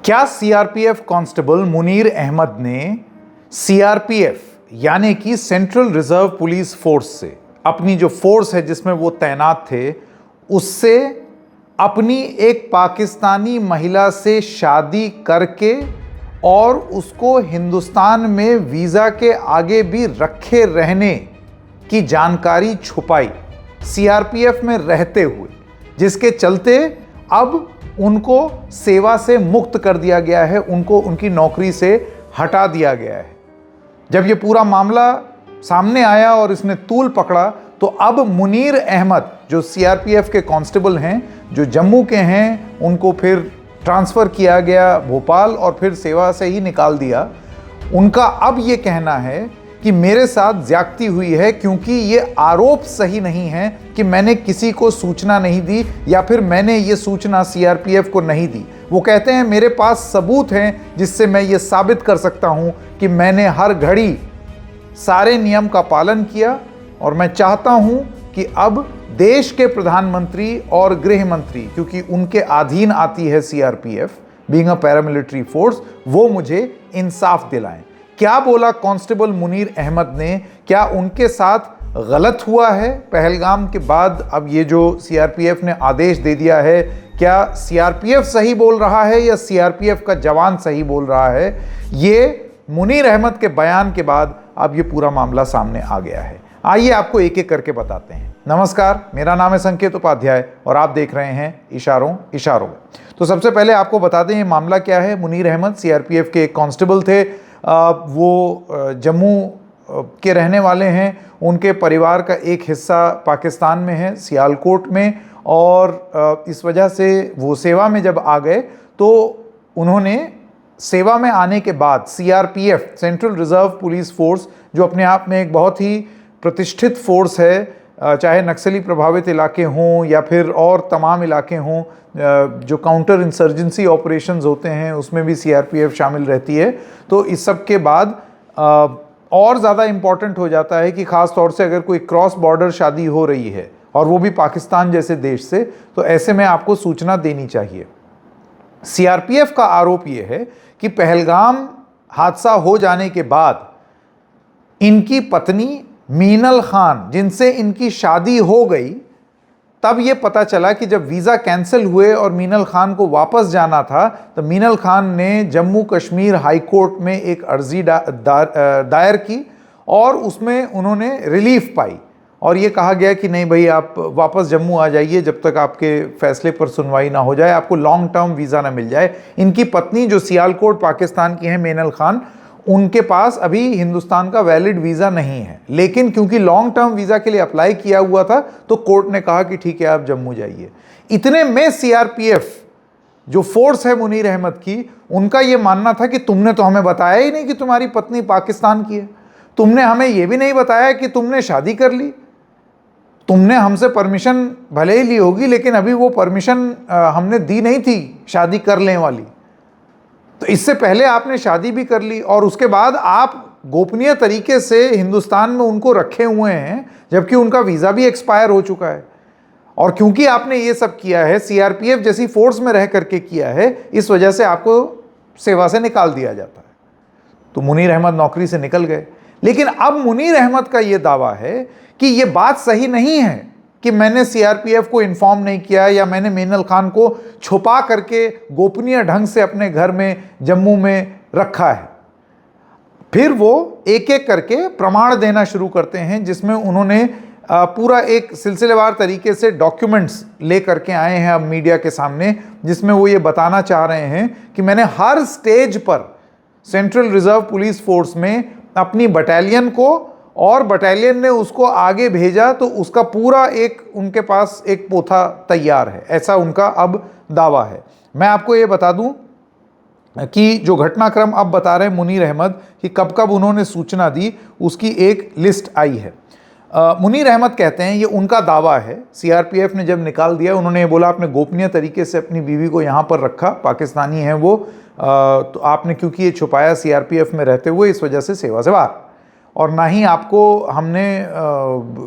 क्या CRPF constable Munir Ahmad ने CRPF यानी कि सेंट्रल रिजर्व पुलिस फोर्स से, अपनी जो फोर्स है जिसमें वो तैनात थे, उससे अपनी एक पाकिस्तानी महिला से शादी करके और उसको हिंदुस्तान में वीज़ा के आगे भी रखे रहने की जानकारी छुपाई सीआरपीएफ में रहते हुए, जिसके चलते अब उनको सेवा से मुक्त कर दिया गया है, उनको उनकी नौकरी से हटा दिया गया है। जब ये पूरा मामला सामने आया और इसने तूल पकड़ा तो अब मुनीर अहमद जो सीआरपीएफ के कांस्टेबल हैं, जो जम्मू के हैं, उनको फिर ट्रांसफ़र किया गया भोपाल और फिर सेवा से ही निकाल दिया। उनका अब ये कहना है कि मेरे साथ ज्यादती हुई है क्योंकि ये आरोप सही नहीं है कि मैंने किसी को सूचना नहीं दी या फिर मैंने ये सूचना सीआरपीएफ को नहीं दी। वो कहते हैं मेरे पास सबूत हैं जिससे मैं ये साबित कर सकता हूँ कि मैंने हर घड़ी सारे नियम का पालन किया और मैं चाहता हूँ कि अब देश के प्रधानमंत्री और गृह मंत्री, क्योंकि उनके अधीन आती है CRPF being a paramilitary force, वो मुझे इंसाफ दिलाएं। क्या बोला कांस्टेबल मुनीर अहमद ने? क्या उनके साथ गलत हुआ है पहलगाम के बाद? अब ये जो सीआरपीएफ ने आदेश दे दिया है, क्या सीआरपीएफ सही बोल रहा है या सीआरपीएफ का जवान सही बोल रहा है? ये मुनीर अहमद के बयान के बाद अब ये पूरा मामला सामने आ गया है। आइए आपको एक एक करके बताते हैं। नमस्कार, मेरा नाम है संकेत उपाध्याय और आप देख रहे हैं इशारों इशारों में। तो सबसे पहले आपको बता दें ये मामला क्या है। मुनीर अहमद सीआरपीएफ के एक कांस्टेबल थे। वो जम्मू के रहने वाले हैं। उनके परिवार का एक हिस्सा पाकिस्तान में है, सियालकोट में, और इस वजह से वो सेवा में जब आ गए तो उन्होंने सेवा में आने के बाद CRPF central reserve police force, जो अपने आप में एक बहुत ही प्रतिष्ठित फोर्स है, चाहे नक्सली प्रभावित इलाके हों या फिर और तमाम इलाके हों, जो काउंटर इंसर्जेंसी ऑपरेशंस होते हैं उसमें भी सीआरपीएफ शामिल रहती है। तो इस सब के बाद और ज़्यादा इम्पॉर्टेंट हो जाता है कि ख़ास तौर से अगर कोई क्रॉस बॉर्डर शादी हो रही है और वो भी पाकिस्तान जैसे देश से, तो ऐसे में आपको सूचना देनी चाहिए। सीआरपीएफ का आरोप ये है कि पहलगाम हादसा हो जाने के बाद इनकी पत्नी मीनल खान, जिनसे इनकी शादी हो गई, तब ये पता चला कि जब वीज़ा कैंसिल हुए और मीनल खान को वापस जाना था तो मीनल खान ने जम्मू कश्मीर हाई कोर्ट में एक अर्जी दायर की और उसमें उन्होंने रिलीफ पाई और ये कहा गया कि नहीं भाई, आप वापस जम्मू आ जाइए जब तक आपके फैसले पर सुनवाई ना हो जाए, आपको लॉन्ग टर्म वीज़ा ना मिल जाए। इनकी पत्नी जो सियालकोट पाकिस्तान की है, मीनल खान, उनके पास अभी हिंदुस्तान का वैलिड वीज़ा नहीं है, लेकिन क्योंकि लॉन्ग टर्म वीज़ा के लिए अप्लाई किया हुआ था तो कोर्ट ने कहा कि ठीक है आप जम्मू जाइए। इतने में सीआरपीएफ जो फोर्स है मुनीर अहमद की, उनका ये मानना था कि तुमने तो हमें बताया ही नहीं कि तुम्हारी पत्नी पाकिस्तान की है, तुमने हमें ये भी नहीं बताया कि तुमने शादी कर ली, तुमने हमसे परमिशन भले ही ली होगी लेकिन अभी वो परमिशन हमने दी नहीं थी शादी कर लेने वाली, तो इससे पहले आपने शादी भी कर ली और उसके बाद आप गोपनीय तरीके से हिंदुस्तान में उनको रखे हुए हैं जबकि उनका वीज़ा भी एक्सपायर हो चुका है। और क्योंकि आपने ये सब किया है, सीआरपीएफ जैसी फोर्स में रह करके किया है, इस वजह से आपको सेवा से निकाल दिया जाता है। तो मुनीर अहमद नौकरी से निकल गए। लेकिन अब मुनीर अहमद का ये दावा है कि ये बात सही नहीं है कि मैंने सीआरपीएफ को इन्फॉर्म नहीं किया या मैंने मीनल खान को छुपा करके गोपनीय ढंग से अपने घर में जम्मू में रखा है। फिर वो एक एक करके प्रमाण देना शुरू करते हैं जिसमें उन्होंने पूरा एक सिलसिलेवार तरीके से डॉक्यूमेंट्स ले करके आए हैं अब मीडिया के सामने, जिसमें वो ये बताना चाह रहे हैं कि मैंने हर स्टेज पर सेंट्रल रिजर्व पुलिस फोर्स में अपनी बटालियन को, और बटालियन ने उसको आगे भेजा तो उसका पूरा एक उनके पास एक पोथा तैयार है, ऐसा उनका अब दावा है। मैं आपको ये बता दूं कि जो घटनाक्रम अब बता रहे हैं मुनीर अहमद कि कब कब उन्होंने सूचना दी, उसकी एक लिस्ट आई है। मुनीर अहमद कहते हैं, ये उनका दावा है, सीआरपीएफ ने जब निकाल दिया उन्होंने ये बोला आपने गोपनीय तरीके से अपनी बीवी को यहाँ पर रखा, पाकिस्तानी है वो, तो आपने क्योंकि ये छुपाया सीआरपीएफ में रहते हुए, इस वजह से सेवा से बाहर, और ना ही आपको हमने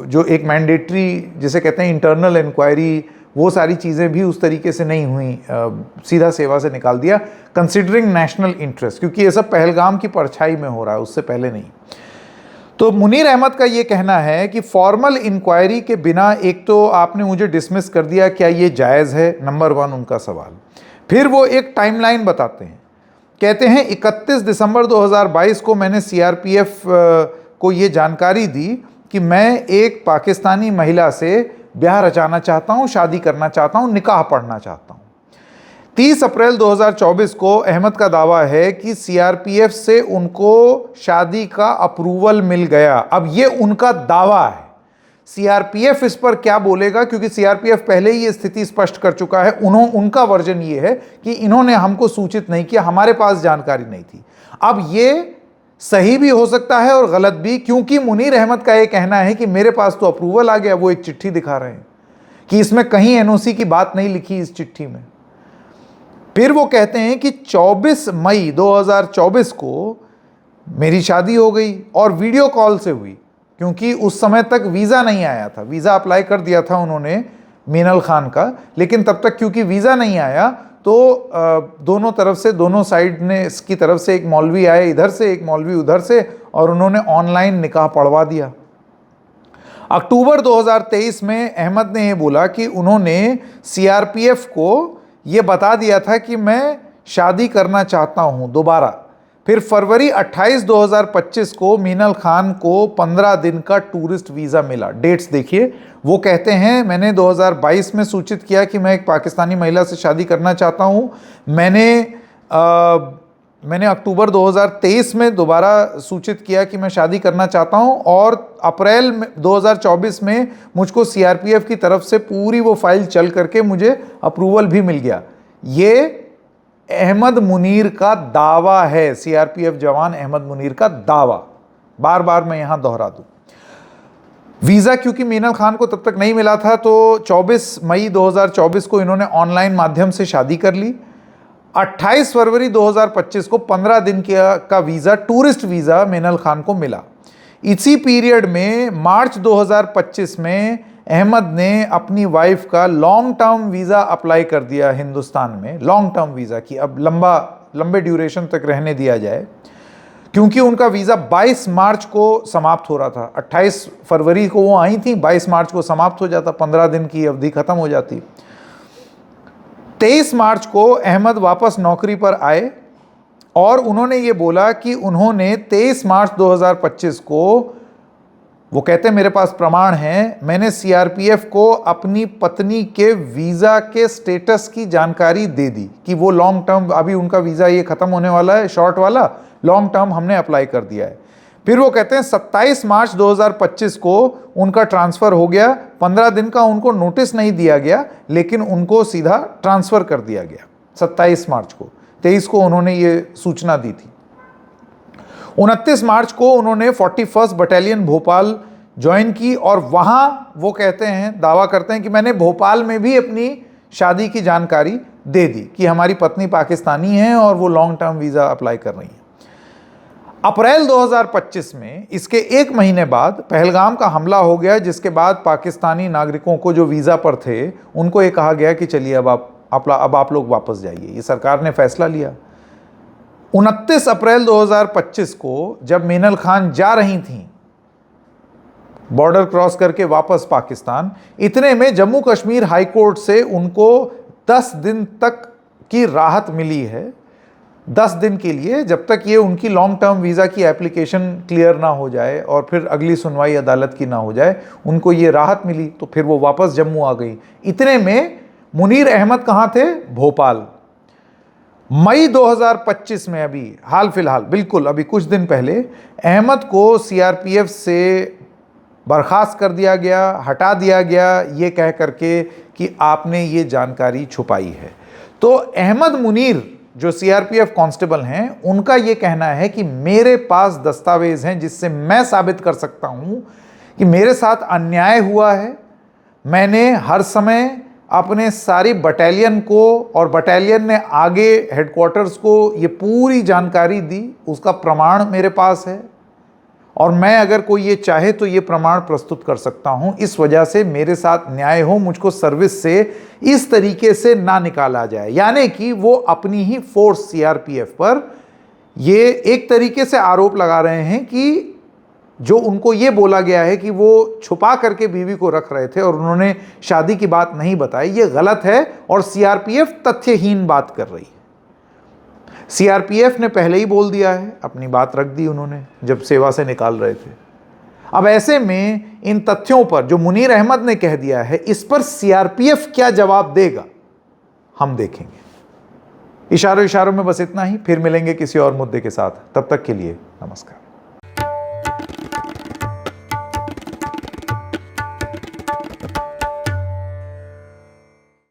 जो एक मैंडेटरी जिसे कहते हैं इंटरनल इंक्वायरी वो सारी चीज़ें भी उस तरीके से नहीं हुई, सीधा सेवा से निकाल दिया, कंसिडरिंग नेशनल इंटरेस्ट, क्योंकि ये सब पहलगाम की परछाई में हो रहा है, उससे पहले नहीं। तो मुनीर अहमद का ये कहना है कि फॉर्मल इंक्वायरी के बिना एक तो आपने मुझे डिसमिस कर दिया, क्या ये जायज़ है, नंबर 1 उनका सवाल। फिर वो एक टाइमलाइन बताते हैं, कहते हैं 31 दिसंबर 2022 को मैंने सीआरपीएफ को ये जानकारी दी कि मैं एक पाकिस्तानी महिला से ब्याह रचाना चाहता हूँ, शादी करना चाहता हूँ, निकाह पढ़ना चाहता हूँ। 30 अप्रैल 2024 को अहमद का दावा है कि सीआरपीएफ से उनको शादी का अप्रूवल मिल गया। अब ये उनका दावा है, सीआरपीएफ इस पर क्या बोलेगा, क्योंकि सीआरपीएफ पहले ही ये स्थिति स्पष्ट कर चुका है। उनका वर्जन ये है कि इन्होंने हमको सूचित नहीं किया, हमारे पास जानकारी नहीं थी। अब ये सही भी हो सकता है और गलत भी, क्योंकि मुनीर अहमद का ये कहना है कि मेरे पास तो अप्रूवल आ गया। वो एक चिट्ठी दिखा रहे हैं कि इसमें कहीं एनओसी की बात नहीं लिखी इस चिट्ठी में। फिर वो कहते हैं कि 24 मई 2024 को मेरी शादी हो गई और वीडियो कॉल से हुई, क्योंकि उस समय तक वीज़ा नहीं आया था। वीज़ा अप्लाई कर दिया था उन्होंने मीनल खान का, लेकिन तब तक क्योंकि वीज़ा नहीं आया तो दोनों तरफ से, दोनों साइड ने की तरफ से एक मौलवी आए इधर से, एक मौलवी उधर से, और उन्होंने ऑनलाइन निकाह पढ़वा दिया। अक्टूबर 2023 में अहमद ने ये बोला कि उन्होंने सीआरपीएफ को ये बता दिया था कि मैं शादी करना चाहता हूँ दोबारा। फिर फरवरी 28, 2025 को मीनल खान को 15 दिन का टूरिस्ट वीज़ा मिला। डेट्स देखिए, वो कहते हैं मैंने 2022 में सूचित किया कि मैं एक पाकिस्तानी महिला से शादी करना चाहता हूँ। मैंने अक्टूबर 2023 में दोबारा सूचित किया कि मैं शादी करना चाहता हूँ, और अप्रैल 2024 में मुझको सीआरपीएफ की तरफ से पूरी वो फाइल चल करके मुझे अप्रूवल भी मिल गया। ये अहमद मुनीर का दावा है, सीआरपीएफ जवान अहमद मुनीर का दावा। बार बार मैं यहां दोहरा दूं, वीज़ा क्योंकि मीनल खान को तब तक नहीं मिला था, तो 24 मई 2024 को इन्होंने ऑनलाइन माध्यम से शादी कर ली। 28 फरवरी 2025 को 15 दिन का visa, tourist visa Meenal Khan को मिला। इसी पीरियड में मार्च 2025 में अहमद ने अपनी वाइफ का लॉन्ग टर्म वीज़ा अप्लाई कर दिया हिंदुस्तान में, लॉन्ग टर्म वीज़ा की अब लंबे ड्यूरेशन तक रहने दिया जाए, क्योंकि उनका वीज़ा 22 मार्च को समाप्त हो रहा था। 28 फरवरी को वो आई थी, 22 मार्च को समाप्त हो जाता, 15 दिन की अवधि खत्म हो जाती। 23 मार्च को अहमद वापस नौकरी पर आए और उन्होंने ये बोला कि उन्होंने 23 मार्च 2025 को, वो कहते हैं मेरे पास प्रमाण है, मैंने सीआरपीएफ को अपनी पत्नी के वीज़ा के स्टेटस की जानकारी दे दी कि वो लॉन्ग टर्म, अभी उनका वीज़ा ये ख़त्म होने वाला है, शॉर्ट वाला, लॉन्ग टर्म हमने अप्लाई कर दिया है। फिर वो कहते हैं 27 मार्च 2025 को उनका ट्रांसफ़र हो गया। 15 दिन का उनको नोटिस नहीं दिया गया, लेकिन उनको सीधा ट्रांसफ़र कर दिया गया 27 मार्च को। 23 को उन्होंने ये सूचना दी थी। 29 मार्च को उन्होंने 41st बटालियन भोपाल ज्वाइन की और वहाँ वो कहते हैं, दावा करते हैं कि मैंने भोपाल में भी अपनी शादी की जानकारी दे दी कि हमारी पत्नी पाकिस्तानी है और वो लॉन्ग टर्म वीज़ा अप्लाई कर रही है। अप्रैल 2025 में, इसके एक महीने बाद पहलगाम का हमला हो गया, जिसके बाद पाकिस्तानी नागरिकों को जो वीज़ा पर थे उनको ये कहा गया कि चलिए अब आप लोग वापस जाइए। ये सरकार ने फैसला लिया। 29 अप्रैल 2025 को जब मीनल खान जा रही थीं बॉर्डर क्रॉस करके वापस पाकिस्तान, इतने में जम्मू कश्मीर हाई कोर्ट से उनको 10 दिन तक की राहत मिली है। 10 दिन के लिए, जब तक ये उनकी लॉन्ग टर्म वीज़ा की एप्लीकेशन क्लियर ना हो जाए और फिर अगली सुनवाई अदालत की ना हो जाए, उनको ये राहत मिली। तो फिर वो वापस जम्मू आ गई। इतने में मुनीर अहमद कहाँ थे? भोपाल। मई 2025 में, अभी हाल फिलहाल, बिल्कुल अभी कुछ दिन पहले, अहमद को सीआरपीएफ से बर्खास्त कर दिया गया, हटा दिया गया, ये कह करके कि आपने ये जानकारी छुपाई है। तो अहमद मुनीर जो सीआरपीएफ कांस्टेबल हैं, उनका ये कहना है कि मेरे पास दस्तावेज हैं जिससे मैं साबित कर सकता हूं कि मेरे साथ अन्याय हुआ है। मैंने हर समय अपने सारी बटालियन को, और बटालियन ने आगे हेडक्वार्टर्स को ये पूरी जानकारी दी, उसका प्रमाण मेरे पास है। और मैं अगर कोई ये चाहे तो ये प्रमाण प्रस्तुत कर सकता हूं। इस वजह से मेरे साथ न्याय हो, मुझको सर्विस से इस तरीके से ना निकाला जाए। यानी कि वो अपनी ही फोर्स सीआरपीएफ पर ये एक तरीके से आरोप लगा रहे हैं कि जो उनको ये बोला गया है कि वो छुपा करके बीवी को रख रहे थे और उन्होंने शादी की बात नहीं बताई, ये गलत है और सीआरपीएफ तथ्यहीन बात कर रही है। सीआरपीएफ ने पहले ही बोल दिया है, अपनी बात रख दी उन्होंने जब सेवा से निकाल रहे थे। अब ऐसे में इन तथ्यों पर जो मुनीर अहमद ने कह दिया है, इस पर सीआरपीएफ क्या जवाब देगा, हम देखेंगे। इशारों इशारों में बस इतना ही, फिर मिलेंगे किसी और मुद्दे के साथ। तब तक के लिए नमस्कार।